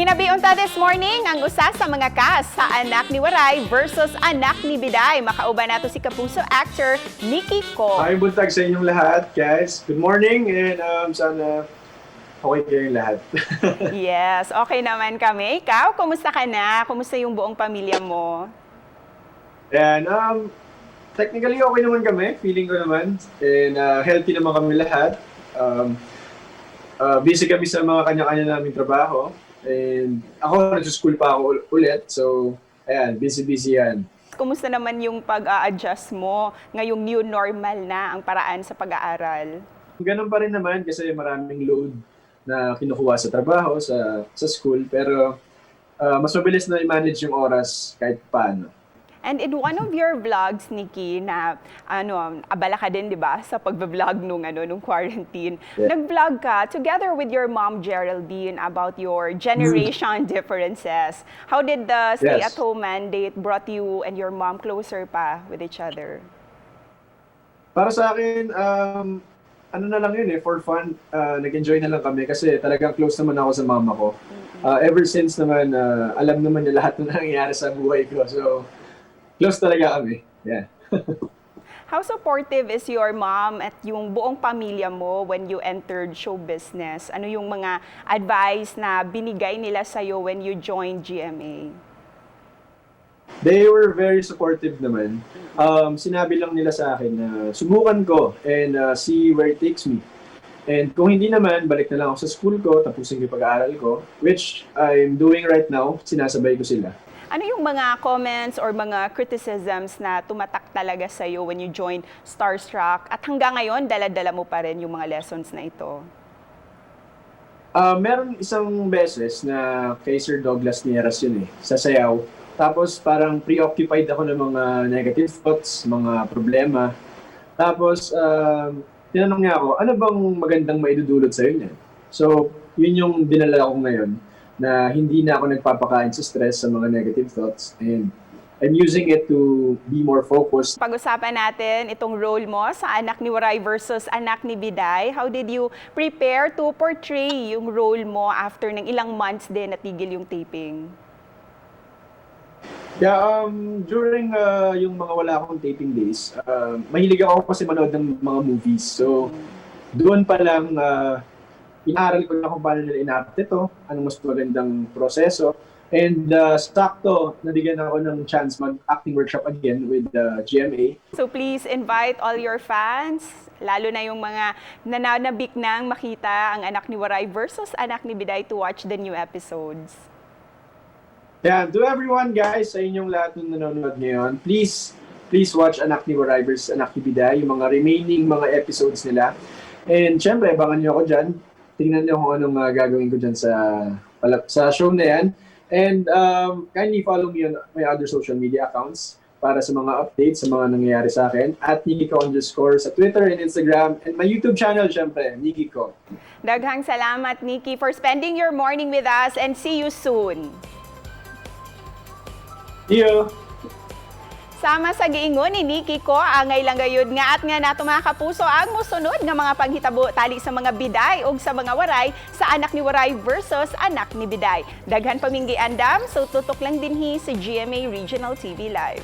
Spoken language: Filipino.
Ginabiunta this morning ang usa sa mga cast sa Anak ni Waray versus Anak ni Biday. Makauban nato si Kapuso actor Nikki Ko. Ay, buntag sa inyong lahat, guys. Good morning and sana okay kayong lahat. Yes, okay naman kami. Ikaw, kumusta ka na? Kumusta yung buong pamilya mo? And technically okay naman kami, feeling ko naman. And healthy naman kami lahat. Busy kami sa mga kanya-kanya naming trabaho. And ako, nag-school pa ako ulit. So, ayan, busy-busy yan. Kumusta naman yung pag-a-adjust mo ngayong new normal na ang paraan sa pag-aaral? Ganun pa rin naman kasi maraming load na kinukuha sa trabaho, sa school. Pero mas mabilis na i-manage yung oras kahit paano. And in one of your vlogs, Nikki, na abala ka din, di ba, sa pagbablog nung quarantine. Yeah. Nag-vlog ka together with your mom, Geraldine, about your generation differences. How did the stay-at-home mandate brought you and your mom closer pa with each other? Para sa akin, ano na lang yun for fun. Nag-enjoy na lang kami kasi talagang close naman ako sa mama ko. Ever since naman, alam naman niya lahat na nangyayari sa buhay ko. So, close talaga kami. Yeah. How supportive is your mom at yung buong pamilya mo when you entered show business? Ano yung mga advice na binigay nila sa'yo when you joined GMA? They were very supportive naman. Sinabi lang nila sa akin na subukan ko and see where it takes me. And kung hindi naman, balik na lang ako sa school ko, tapusin ko yung pag-aaral ko, which I'm doing right now, sinasabay ko sila. Ano yung mga comments or mga criticisms na tumatak talaga sa'yo when you joined Starstruck at hanggang ngayon, dala-dala mo pa rin yung mga lessons na ito? Meron isang beses na kay Sir Douglas Nieras yun sa sayaw. Tapos parang preoccupied ako ng mga negative thoughts, mga problema. Tapos tinanong niya ako, ano bang magandang maidudulot sa'yo niyan? So, yun yung dinala ko ngayon na hindi na ako nagpapakain sa stress sa mga negative thoughts and I'm using it to be more focused. Pag-usapan natin itong role mo sa Anak ni Waray versus Anak ni Biday. How did you prepare to portray yung role mo after ng ilang months din natigil yung taping? Yeah, during yung mga wala akong taping days, mahilig ako kasi manood ng mga movies. So, doon pa lang inaaral ko na kung paano nila inarte ito, anong mas magandang proseso. And sakto, nabigyan ako ng chance mag-acting workshop again with GMA. So please invite all your fans, lalo na yung mga nananabik nang makita ang Anak ni Waray versus Anak ni Biday to watch the new episodes. Yeah, to everyone guys, sa inyong lahat ng nanonood ngayon, please watch Anak ni Waray versus Anak ni Biday, yung mga remaining mga episodes nila. And syempre, abangan nyo ako dyan. Tingnan nyo kung anong gagawin ko dyan sa show na yan. And kindly follow me on my other social media accounts para sa mga updates sa mga nangyayari sa akin. At Nikiko_ sa Twitter and Instagram. And my YouTube channel, syempre, Nikiko. Daghang salamat, Nikki, for spending your morning with us and see you soon. See you! Sama sa giingon ni Nikki Ko, angay lang gayud nga at nga nato mga kapuso ang musunod nga mga panghitabo tali sa mga biday o sa mga waray sa Anak ni Waray versus Anak ni Biday. Daghan paminggi andam, so tutok lang dinhi sa GMA Regional TV Live.